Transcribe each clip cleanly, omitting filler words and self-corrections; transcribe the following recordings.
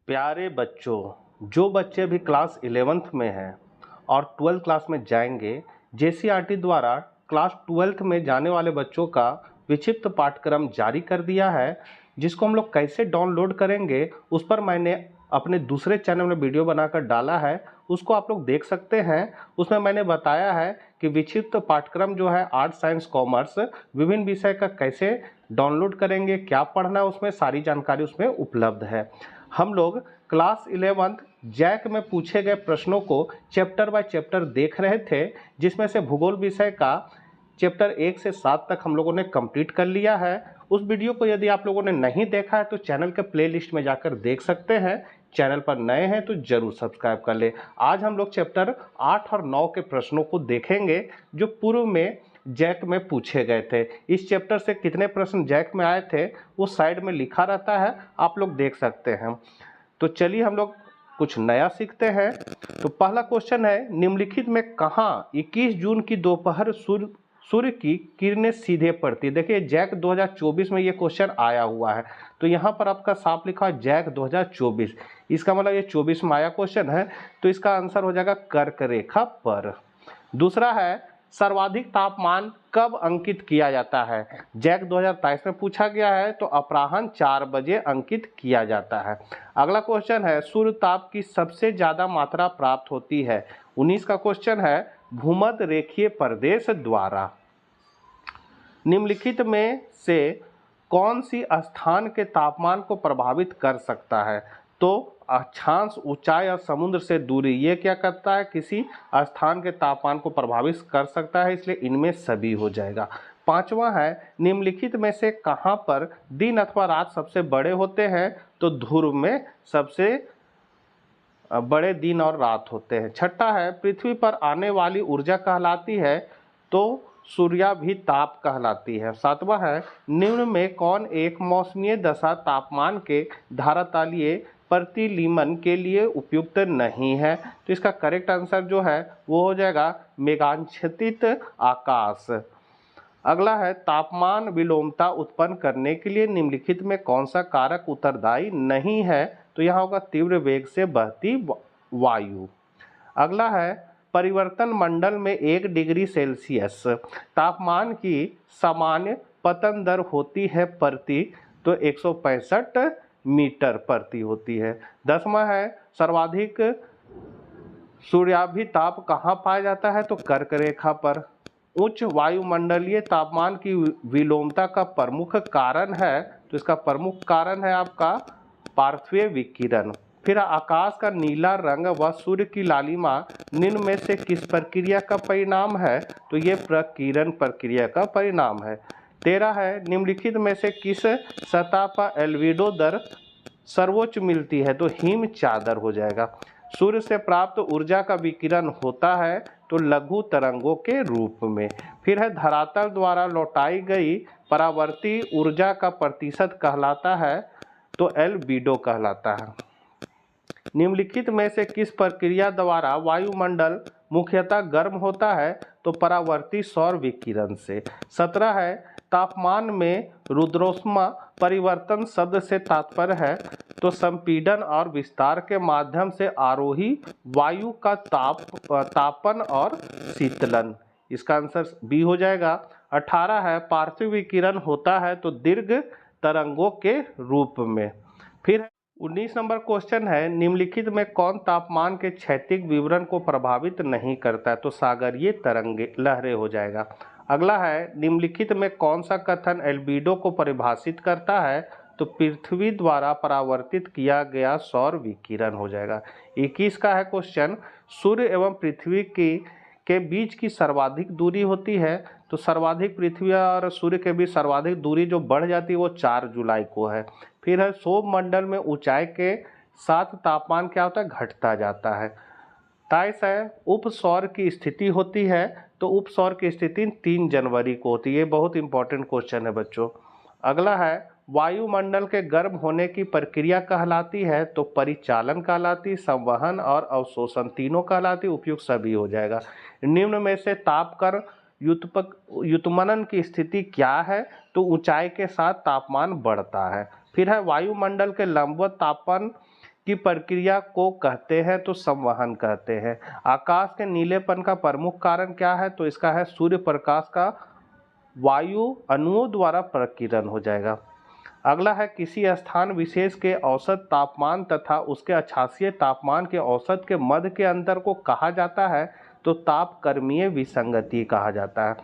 प्यारे बच्चों, जो बच्चे अभी क्लास 11th में हैं और 12th क्लास में जाएंगे, जेसीईआरटी द्वारा क्लास 12th में जाने वाले बच्चों का विक्षिप्त पाठ्यक्रम जारी कर दिया है, जिसको हम लोग कैसे डाउनलोड करेंगे उस पर मैंने अपने दूसरे चैनल में वीडियो बनाकर डाला है। उसको आप लोग देख सकते हैं। उसमें मैंने बताया है कि विक्षिप्त पाठ्यक्रम जो है आर्ट साइंस कॉमर्स विभिन्न विषय का कैसे डाउनलोड करेंगे, क्या पढ़ना है, उसमें सारी जानकारी उसमें उपलब्ध है। हम लोग क्लास 11th जैक में पूछे गए प्रश्नों को चैप्टर बाय चैप्टर देख रहे थे, जिसमें से भूगोल विषय का चैप्टर 1 से 7 तक हम लोगों ने कंप्लीट कर लिया है। उस वीडियो को यदि आप लोगों ने नहीं देखा है तो चैनल के प्लेलिस्ट में जाकर देख सकते हैं। चैनल पर नए हैं तो जरूर सब्सक्राइब कर ले। आज हम लोग चैप्टर 8 और 9 के प्रश्नों को देखेंगे जो पूर्व में जैक में पूछे गए थे। इस चैप्टर से कितने प्रश्न जैक में आए थे वो साइड में लिखा रहता है, आप लोग देख सकते हैं। तो चलिए हम लोग कुछ नया सीखते हैं। तो पहला क्वेश्चन है, निम्नलिखित में कहाँ 21 जून की दोपहर सूर्य की किरणें सीधे पड़ती। देखिए जैक 2024 में ये क्वेश्चन आया हुआ है, तो यहाँ पर आपका साफ लिखा है जैक 2024। इसका मतलब ये 24 में आया क्वेश्चन है, तो इसका आंसर हो जाएगा कर्क रेखा पर। दूसरा है, सर्वाधिक तापमान कब अंकित किया जाता है। जैक 2023 में पूछा गया है, तो अपराह्न 4 बजे अंकित किया जाता है। अगला क्वेश्चन है, सूर्य ताप की सबसे ज्यादा मात्रा प्राप्त होती है। 19 का क्वेश्चन है, भूमध्य रेखीय प्रदेश द्वारा। निम्नलिखित में से कौन सी स्थान के तापमान को प्रभावित कर सकता है। तो अक्षांश, ऊंचाई और समुद्र से दूरी, ये क्या करता है, किसी स्थान के तापमान को प्रभावित कर सकता है, इसलिए इनमें सभी हो जाएगा। पांचवा है, निम्नलिखित में से कहाँ पर दिन अथवा रात सबसे बड़े होते हैं। तो ध्रुव में सबसे बड़े दिन और रात होते हैं। छठा है, पृथ्वी पर आने वाली ऊर्जा कहलाती है। तो सूर्याभिताप कहलाती है। सातवां है, निम्न में कौन एक मौसमीय दशा तापमान के धारातलीय प्रतिलिमन के लिए उपयुक्त नहीं है। तो इसका करेक्ट आंसर जो है वो हो जाएगा मेघाच्छादित आकाश। अगला है, तापमान विलोमता उत्पन्न करने के लिए निम्नलिखित में कौन सा कारक उत्तरदायी नहीं है। तो यहाँ होगा तीव्र वेग से बहती वायु। अगला है, परिवर्तन मंडल में 1 डिग्री सेल्सियस तापमान की सामान्य पतन दर होती है प्रति। तो 165 मीटर प्रति होती है। 10वां है, सर्वाधिक सूर्याभिताप कहाँ पाया जाता है। तो कर्क रेखा पर। उच्च वायुमंडलीय तापमान की विलोमता का प्रमुख कारण है। तो इसका प्रमुख कारण है आपका पार्थिव विकिरण। फिर आकाश का नीला रंग व सूर्य की लालिमा निम्न में से किस प्रक्रिया का परिणाम है। तो ये प्रकीर्णन प्रक्रिया का परिणाम है। 13 है, निम्नलिखित में से किस सतह पर एल्बिडो दर सर्वोच्च मिलती है। तो हिम चादर हो जाएगा। सूर्य से प्राप्त ऊर्जा का विकिरण होता है तो लघु तरंगों के रूप में। फिर है, धरातल द्वारा लौटाई गई परावर्ती ऊर्जा का प्रतिशत कहलाता है। तो एल्बिडो कहलाता है। निम्नलिखित में से किस प्रक्रिया द्वारा वायुमंडल मुख्यतः गर्म होता है। तो परावर्ती सौर विकिरण से। 17 है, तापमान में रुद्रोष्मा परिवर्तन शब्द से तात्पर्य है। तो संपीड़न और विस्तार के माध्यम से आरोही वायु का तापन और शीतलन। इसका आंसर बी हो जाएगा। 18 है, पार्थिव विकिरण होता है तो दीर्घ तरंगों के रूप में। फिर 19 नंबर क्वेश्चन है, निम्नलिखित में कौन तापमान के क्षैतिज विवरण को प्रभावित नहीं करता है। तो सागरीय तरंगे लहरें हो जाएगा। अगला है, निम्नलिखित में कौन सा कथन एल्बिडो को परिभाषित करता है। तो पृथ्वी द्वारा परावर्तित किया गया सौर विकिरण हो जाएगा। 21 का है क्वेश्चन, सूर्य एवं पृथ्वी के बीच की सर्वाधिक दूरी होती है। तो सर्वाधिक पृथ्वी और सूर्य के बीच सर्वाधिक दूरी जो बढ़ जाती है वो 4 जुलाई को है। फिर है, सौरमंडल में ऊंचाई के साथ तापमान क्या होता है, घटता जाता है। 23 है, उपसौर की स्थिति होती है। तो उपसौर की स्थिति 3 जनवरी को होती है। ये बहुत इंपॉर्टेंट क्वेश्चन है बच्चों। अगला है, वायुमंडल के गर्म होने की प्रक्रिया कहलाती है। तो परिचालन कहलाती, संवहन और अवशोषण तीनों कहलाती। उपयुक्त सभी हो जाएगा। निम्न में से तापकर युत्मनन की स्थिति क्या है। तो ऊंचाई के साथ तापमान बढ़ता है। फिर है, वायुमंडल के लंबवत तापन की प्रक्रिया को कहते हैं? तो संवहन कहते हैं। आकाश के नीलेपन का प्रमुख कारण क्या है? तो इसका है सूर्य प्रकाश का वायु अणुओं द्वारा प्रकीर्णन हो जाएगा। अगला है किसी स्थान विशेष के औसत तापमान तथा उसके आच्छादीय तापमान के औसत के मध्य के अंतर को कहा जाता है? तो तापक्रमीय विसंगति कहा जाता है।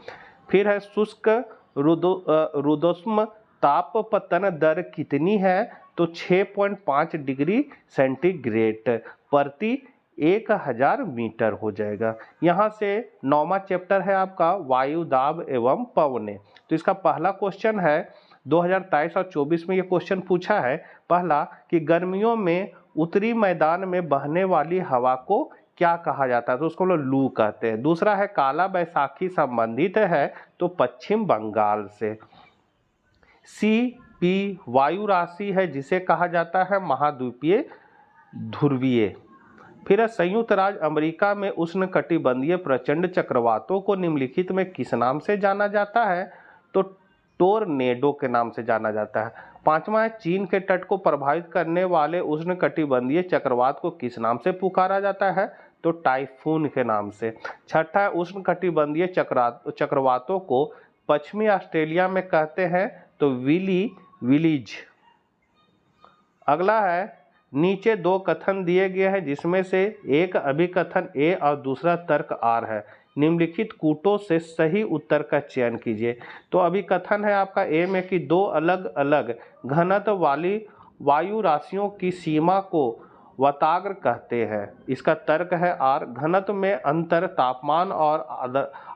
फिर है शुष्क रुद्धोष्म तापपतन दर कितनी है? तो 6.5 डिग्री सेंटीग्रेड प्रति 1000 मीटर हो जाएगा। यहाँ से 9वां चैप्टर है आपका वायु दाब एवं पवनें। तो इसका पहला क्वेश्चन है 2023 और 24 में ये क्वेश्चन पूछा है। पहला कि गर्मियों में उत्तरी मैदान में बहने वाली हवा को क्या कहा जाता है? तो उसको लोग लू कहते हैं। दूसरा है काला बैसाखी संबंधित है तो पश्चिम बंगाल से। CP वायु राशि है जिसे कहा जाता है महाद्वीपीय ध्रुवीय। फिर संयुक्त राज्य अमेरिका में उष्णकटिबंधीय प्रचंड चक्रवातों को निम्नलिखित में किस नाम से जाना जाता है? तो टोर्नेडो के नाम से जाना जाता है। पांचवा है चीन के तट को प्रभावित करने वाले उष्णकटिबंधीय चक्रवात को किस नाम से पुकारा जाता है? तो टाइफून के नाम से। छठा है उष्णकटिबंधीय चक्रवातों को पश्चिमी ऑस्ट्रेलिया में कहते हैं तो विलीज। अगला है नीचे दो कथन दिए गए हैं जिसमें से एक अभिकथन ए और दूसरा तर्क आर है। निम्नलिखित कूटों से सही उत्तर का चयन कीजिए। तो अभिकथन है आपका ए में कि दो अलग अलग घनत्व वाली वायु राशियों की सीमा को वाताग्र कहते हैं। इसका तर्क है आर घनत्व में अंतर तापमान और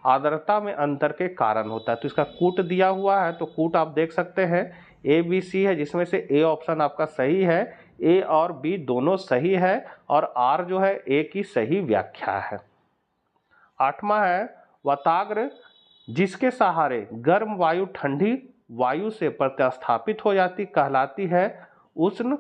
आर्द्रता में अंतर के कारण होता है। तो इसका कूट दिया हुआ है तो कूट आप देख सकते हैं ABC है जिसमें से ए ऑप्शन आपका सही है। ए और बी दोनों सही है और आर जो है ए की सही व्याख्या है। आठवां है वाताग्र जिसके सहारे गर्म वायु ठंडी वायु से प्रतिस्थापित हो जाती कहलाती है उष्ण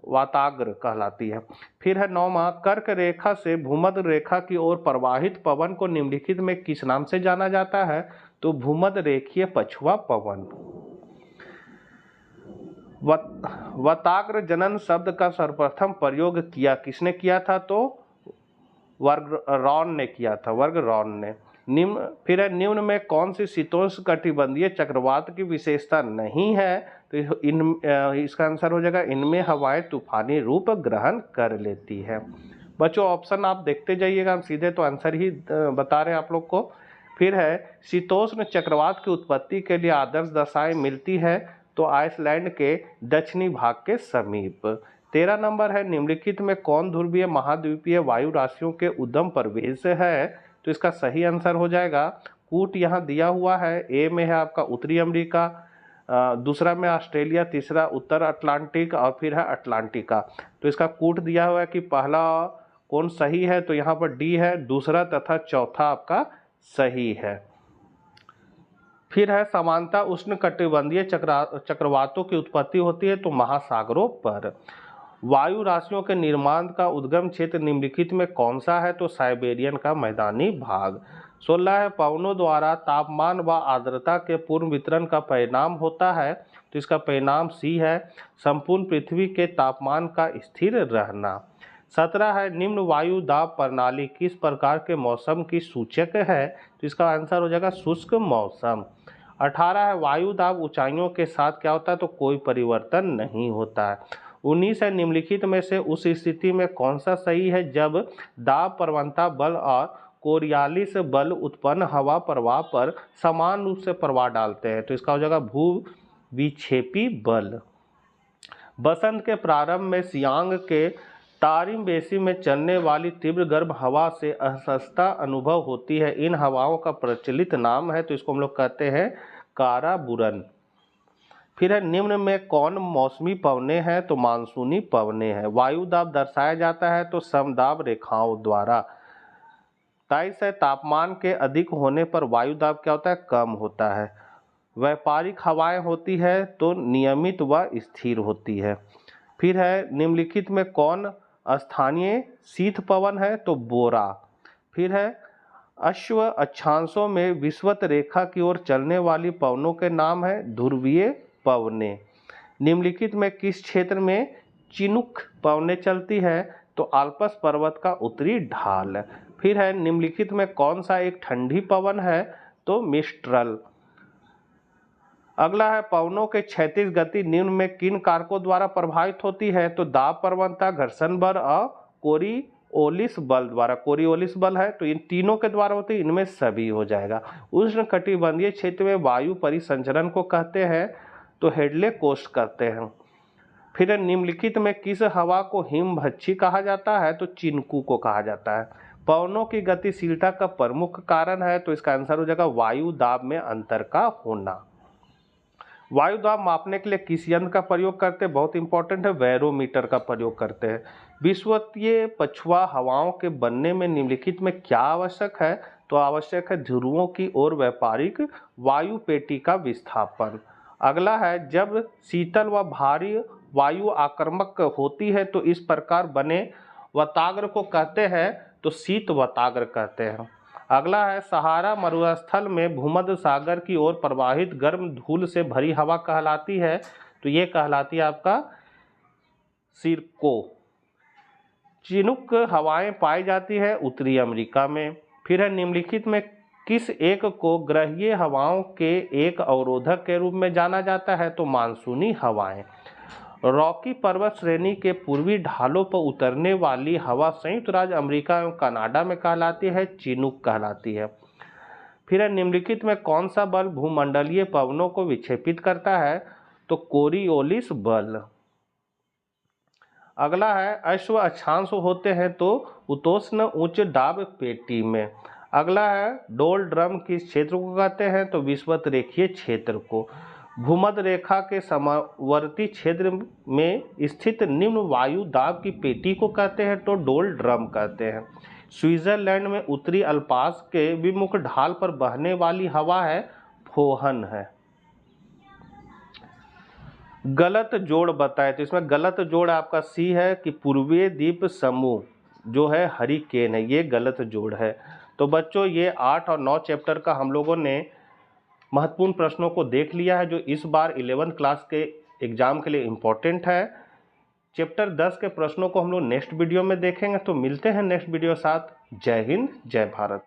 वाताग्र कहलाती है। फिर है 9वां कर्क रेखा से भूमध्य रेखा की ओर प्रवाहित पवन को निम्नलिखित में किस नाम से जाना जाता है? तो भूमध्य रेखीय पछुआ पवन। वाताग्र जनन शब्द का सर्वप्रथम प्रयोग किसने किया था? तो वर्गरॉन ने किया था, वर्गरॉन ने। फिर है निम्न में कौन सी शीतोष्ण कटिबंधीय चक्रवात की विशेषता नहीं है? तो इसका आंसर हो जाएगा इनमें हवाएं तूफानी रूप ग्रहण कर लेती है। बच्चों ऑप्शन आप देखते जाइएगा, हम सीधे तो आंसर ही बता रहे हैं आप लोग को। फिर है शीतोष्ण चक्रवात की उत्पत्ति के लिए आदर्श दशाएं मिलती है तो आइसलैंड के दक्षिणी भाग के समीप। 13 नंबर है निम्नलिखित में कौन ध्रुवीय महाद्वीपीय वायु राशियों के उद्गम प्रवेश है? तो इसका सही आंसर हो जाएगा कूट यहाँ दिया हुआ है। ए में है आपका उत्तरी अमेरिका, दूसरा में ऑस्ट्रेलिया, तीसरा उत्तर अटलांटिक और फिर है अटलांटिका। तो इसका कूट दिया हुआ है कि पहला कौन सही है? तो यहाँ पर डी है, दूसरा तथा चौथा आपका सही है। फिर है समानता उष्णकटिबंधीय चक्रवातों की उत्पत्ति होती है तो महासागरों पर। वायु राशियों के निर्माण का उद्गम क्षेत्र निम्नलिखित में कौन सा है? तो साइबेरियन का मैदानी भाग। 16 है पवनों द्वारा तापमान व आर्द्रता के पूर्ण वितरण का परिणाम होता है तो इसका परिणाम सी है संपूर्ण पृथ्वी के तापमान का स्थिर रहना। 17 है निम्न वायु दाब प्रणाली किस प्रकार के मौसम की सूचक है? तो इसका आंसर हो जाएगा शुष्क मौसम। 18 है वायु दाब ऊंचाइयों के साथ क्या होता है? तो कोई परिवर्तन नहीं होता है। 19 है निम्नलिखित में से उस स्थिति में कौन सा सही है जब दाब प्रवणता बल और कोरियालिस बल उत्पन्न हवा प्रवाह पर समान रूप से प्रभाव डालते हैं? तो इसका हो जाएगा भू विक्षेपी बल। बसंत के प्रारंभ में सियांग के तारिम बेसी में चलने वाली तीव्र गर्म हवा से असहजता अनुभव होती है। इन हवाओं का प्रचलित नाम है तो इसको हम लोग कहते हैं काराबुरन। फिर है निम्न में कौन मौसमी पवने हैं? तो मानसूनी पवने हैं। वायु दाब दर्शाया जाता है तो समदाब रेखाओं द्वारा। 23 है तापमान के अधिक होने पर वायु दाब क्या होता है? कम होता है। व्यापारिक हवाएं होती है तो नियमित व स्थिर होती है। फिर है निम्नलिखित में कौन स्थानीय शीत पवन है? तो बोरा। फिर है अश्व अक्षांशों में विषुवत रेखा की ओर चलने वाली पवनों के नाम है ध्रुवीय पवने। निम्नलिखित में किस क्षेत्र में चिनुक पवनें चलती है, तो आल्प्स पर्वत का उत्तरी ढाल। फिर है निम्नलिखित में कौन सा एक ठंडी पवन है, तो मिस्ट्रल। अगला है पवनों के क्षैतिज गति निम्न में किन कारकों द्वारा प्रभावित होती है, तो दाब प्रवणता, घर्षण बल और कोरियोलिस बल द्वारा। कोरियोलिस बल है तो इन तीनों के द्वारा होती है, इनमें सभी हो जाएगा। उष्ण कटिबंधीय क्षेत्र में वायु परिसंचरण को कहते हैं, तो हेडले कोस्ट कहते हैं। फिर निम्नलिखित में किस हवा को हिमभक्षी कहा जाता है, तो चिनकू को कहा जाता है। पवनों की गतिशीलता का प्रमुख कारण है, तो इसका आंसर हो जाएगा वायु दाब में अंतर का होना। वायु दाब मापने के लिए किस यंत्र का प्रयोग करते हैं, बहुत इंपॉर्टेंट है, बैरोमीटर का प्रयोग करते हैं। विषुवतीय पछुआ हवाओं के बनने में निम्नलिखित में क्या आवश्यक है, तो आवश्यक है ध्रुवों की ओर व्यापारिक वायु पेटी का विस्थापन। अगला है जब शीतल व भारी वायु आक्रामक होती है तो इस प्रकार बने वाताग्र को कहते हैं, तो शीत वाताग्र कहते हैं। अगला है सहारा मरुस्थल में भूमध्य सागर की ओर प्रवाहित गर्म धूल से भरी हवा कहलाती है, तो ये कहलाती है आपका सिरको। चिनुक हवाएं पाई जाती है उत्तरी अमेरिका में। फिर है निम्नलिखित में किस एक को ग्रहीय हवाओं के एक अवरोधक के रूप में जाना जाता है, तो मानसूनी हवाएं। रॉकी पर्वत श्रेणी के पूर्वी ढालों पर उतरने वाली हवा संयुक्त राज्य अमेरिका एवं कनाडा में कहलाती है, चिनुक कहलाती है। फिर है निम्नलिखित में कौन सा बल भूमंडलीय पवनों को विक्षेपित करता है, तो कोरियोलिस बल। अगला है अश्व अक्षांश होते हैं तो उतोष्ण उच्च दाब पेटी में। अगला है डोल ड्रम किस क्षेत्र को कहते हैं, तो विषुवत रेखीय क्षेत्र को। भूमध्य रेखा के समवर्ती क्षेत्र में स्थित निम्न वायु दाब की पेटी को कहते हैं, तो डोल ड्रम कहते हैं। स्विट्जरलैंड में उत्तरी अल्पास के विमुख ढाल पर बहने वाली हवा है फोहन है। गलत जोड़ बताए, तो इसमें गलत जोड़ आपका सी है कि पूर्वीय द्वीप समूह जो है हरिकेन है, ये गलत जोड़ है। तो बच्चों ये 8 और 9 चैप्टर का हम लोगों ने महत्वपूर्ण प्रश्नों को देख लिया है, जो इस बार 11th क्लास के एग्जाम के लिए इम्पोर्टेंट है। चैप्टर 10 के प्रश्नों को हम लोग नेक्स्ट वीडियो में देखेंगे। तो मिलते हैं नेक्स्ट वीडियो साथ। जय हिंद, जय भारत।